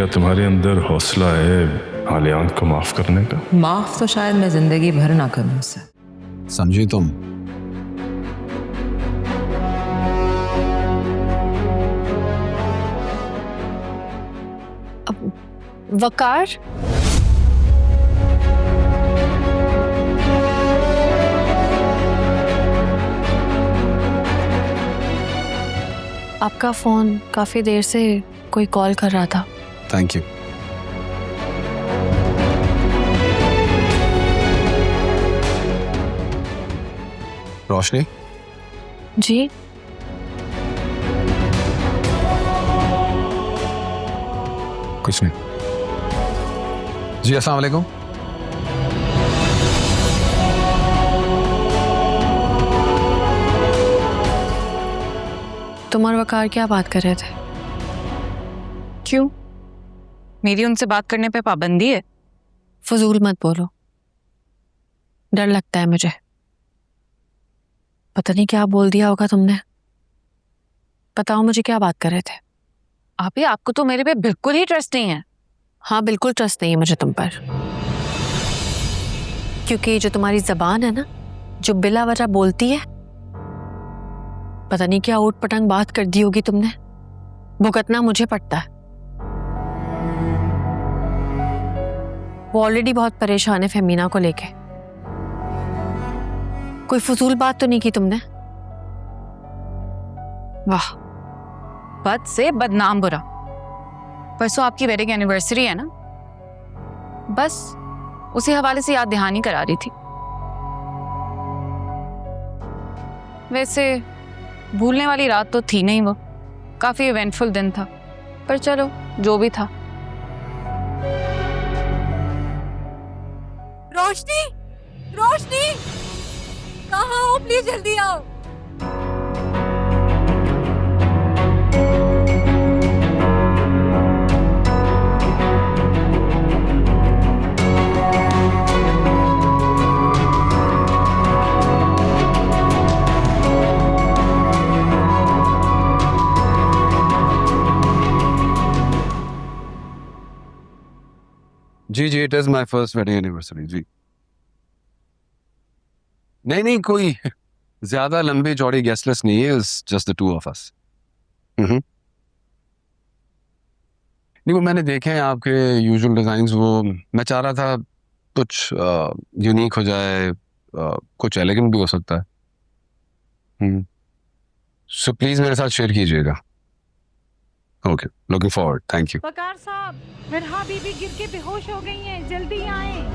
क्या तुम्हारे अंदर हौसला है आलियान को माफ करने का? माफ तो शायद मैं जिंदगी भर ना करूं उससे। समझी तुम? वकार, आपका फोन काफी देर से कोई कॉल कर रहा था। Thank you. रोशनी जी, कुछ नहीं जी। अस्सलाम वालेकुम। तुम और वकार क्या बात कर रहे थे? क्यों? मेरी उनसे बात करने पे पाबंदी है? फजूल मत बोलो, डर लगता है मुझे। पता नहीं क्या बोल दिया होगा तुमने। बताओ मुझे, क्या बात कर रहे थे? आपी, आपको तो मेरे पे बिल्कुल ही ट्रस्ट नहीं है। हाँ, बिल्कुल ट्रस्ट नहीं है मुझे तुम पर, क्योंकि जो तुम्हारी जबान है ना, जो बिला वजह बोलती है, पता नहीं क्या ऊट पटांग बात कर दी होगी तुमने। भुगतना मुझे पड़ता है। वो ऑलरेडी बहुत परेशान है फहमीना को लेके। कोई फजूल बात तो नहीं की तुमने? वाह, बद से बदनाम बुरा। परसों आपकी वेडिंग एनिवर्सरी है ना, बस उसी हवाले से याद दहानी करा रही थी। वैसे भूलने वाली रात तो थी नहीं, वो काफी इवेंटफुल दिन था, पर चलो जो भी था। रोशनी, रोशनी, कहाँ हो? प्लीज जल्दी आओ। जी जी, it is my first wedding anniversary जी। नहीं नहीं, कोई ज्यादा लंबी चौड़ी गेस्ट लिस्ट नहीं है, it's just the two of us. नहीं, वो मैंने देखे हैं आपके यूजुअल डिजाइन्स, वो मैं चाह रहा था कुछ यूनिक हो जाए, कुछ एलिगेंट भी हो सकता है। सो प्लीज मेरे साथ शेयर कीजिएगा। Okay, looking forward, thank you. Waqar साहब, मिरहा बीबी गिर के बेहोश हो गई हैं, जल्दी आएं।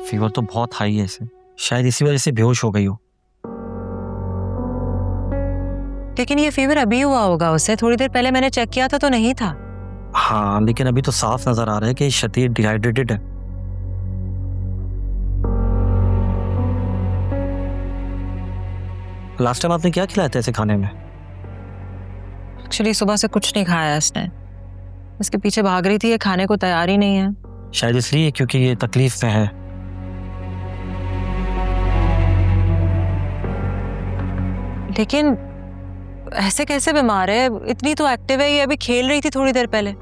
फीवर तो बहुत हाई है इसे, शायद इसी वजह से बेहोश हो गई हो। लेकिन ये फीवर अभी हुआ होगा उसे, थोड़ी देर पहले मैंने चेक किया था तो नहीं था। हाँ, लेकिन अभी तो साफ नजर आ रहा है कि शदीद डिहाइड्रेटेड है। लास्ट टाइम आपने क्या खिलाया था इसे खाने में? एक्चुअली सुबह से कुछ नहीं खाया इसने, इसके पीछे भाग रही थी, ये खाने को तैयार ही नहीं है। शायद इसलिए क्योंकि ये तकलीफ में है। लेकिन ऐसे कैसे बीमार है? इतनी तो एक्टिव है, ये अभी खेल रही थी थोड़ी देर पहले।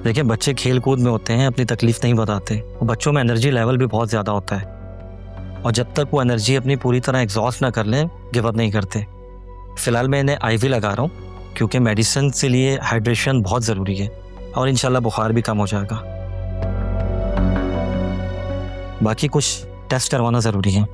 देखिए, बच्चे खेल कूद में होते हैं, अपनी तकलीफ नहीं बताते। और बच्चों में एनर्जी लेवल भी बहुत ज़्यादा होता है, और जब तक वो एनर्जी अपनी पूरी तरह एग्जॉस्ट ना कर लें, गिव अप नहीं करते। फिलहाल मैं इन्हें आईवी लगा रहा हूँ, क्योंकि मेडिसिन के लिए हाइड्रेशन बहुत ज़रूरी है, और इंशाल्लाह बुखार भी कम हो जाएगा। बाकी कुछ टेस्ट करवाना ज़रूरी है।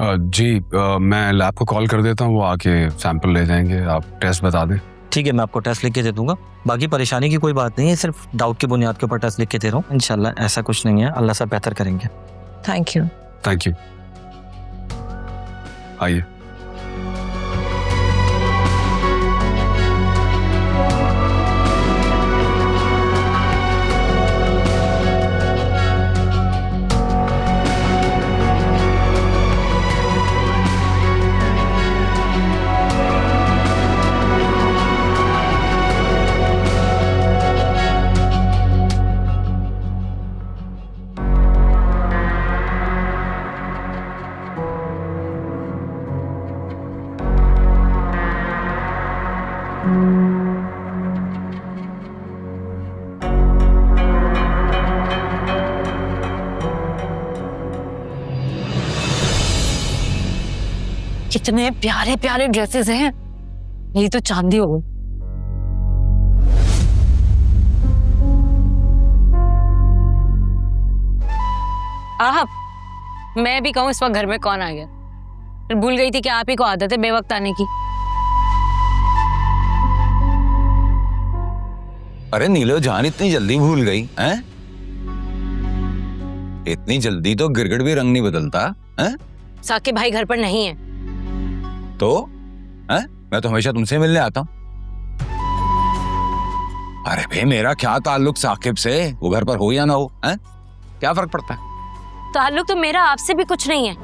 जी, मैं लैब को कॉल कर देता हूँ, वो आके सैंपल ले जाएंगे, आप टेस्ट बता दें। ठीक है, मैं आपको टेस्ट लिख के दे दूंगा। बाकी परेशानी की कोई बात नहीं है, सिर्फ डाउट की बुनियाद के ऊपर टेस्ट लिख के दे रहा हूँ। इंशाल्लाह ऐसा कुछ नहीं है, अल्लाह से बेहतर करेंगे। Thank you. Thank you. आइए। कितने प्यारे प्यारे ड्रेसेस हैं, मेरी तो चांदी हो गई। आप, मैं भी कहूँ इस वक्त घर में कौन आ गया। फिर भूल गई थी कि आप ही को आदत है बेवक्त आने की। अरे नीलो जान इतनी जल्दी भूल गई हैं? इतनी जल्दी तो गिरगिट भी रंग नहीं बदलता हैं? साकिब भाई घर पर नहीं है। तो हैं? मैं तो हमेशा तुमसे मिलने आता हूँ। अरे भाई मेरा क्या ताल्लुक साकिब से, वो घर पर हो या ना हो हैं? क्या फर्क पड़ता है? ताल्लुक तो मेरा आपसे भी कुछ नहीं है।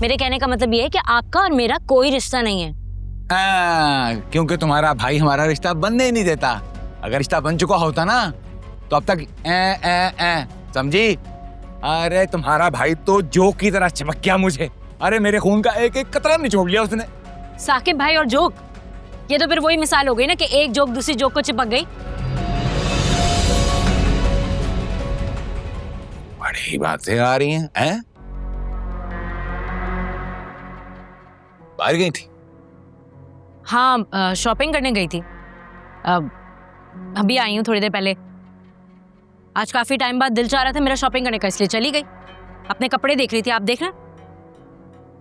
मेरे कहने का मतलब ये है कि आपका और मेरा कोई रिश्ता नहीं है। क्योंकि तुम्हारा भाई हमारा रिश्ता बनने ही नहीं देता। अगर रिश्ता बन चुका होता ना तो अब तक समझी? अरे तुम्हारा भाई तो जोक की तरह चिपक गया मुझे। अरे मेरे खून का एक एक कतरा निचोड़ लिया उसने। साकिब भाई और जोक, ये तो फिर वही मिसाल हो गई ना कि एक जोक दूसरी जोक को चिपक गई। बड़ी बातें आ रही हैं? बाहर गई थी? हाँ, शॉपिंग करने गई थी। अभी आई हूँ थोड़ी देर पहले। आज काफी टाइम बाद दिल चाह रहा था मेरा शॉपिंग करने का, इसलिए चली गई। अपने कपड़े देख रही थी, आप देखना।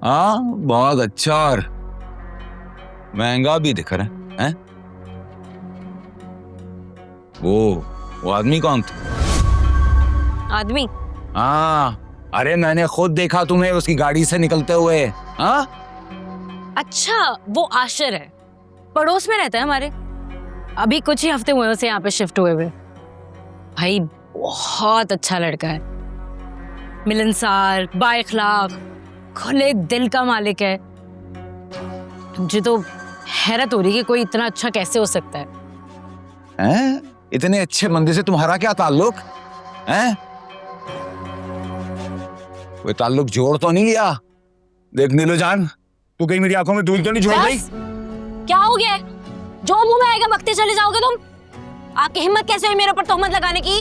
हाँ बहुत अच्छा, और महंगा भी दिख रहा है। वो आदमी कौन था? आदमी? हाँ, अरे मैंने खुद देखा तुम्हें उसकी गाड़ी से निकलते हुए। हाँ अच्छा, वो आशिर है, पड़ोस में रहता है हमारे। अभी कुछ ही हफ्ते हुए उसे यहाँ पे शिफ्ट हुए हुए। भाई बहुत अच्छा लड़का है, मिलनसार, बाइखलाक, खुले दिल का मालिक है। मुझे तो हैरत हो रही है कि कोई इतना अच्छा कैसे हो सकता है। हैं? इतने अच्छे बंदे से तुम्हारा क्या ताल्लुक हैं? कोई ताल्लुक जोड़ तो नहीं लिया? देख नीलो जान, तू कहीं मेरी आंखों में धूल तो नहीं झोंक गई? क्या हो गया? जो मुंह में आएगा बकते चले जाओगे तुम? आपकी हिम्मत कैसे हुई मेरे ऊपर तोहमत लगाने की?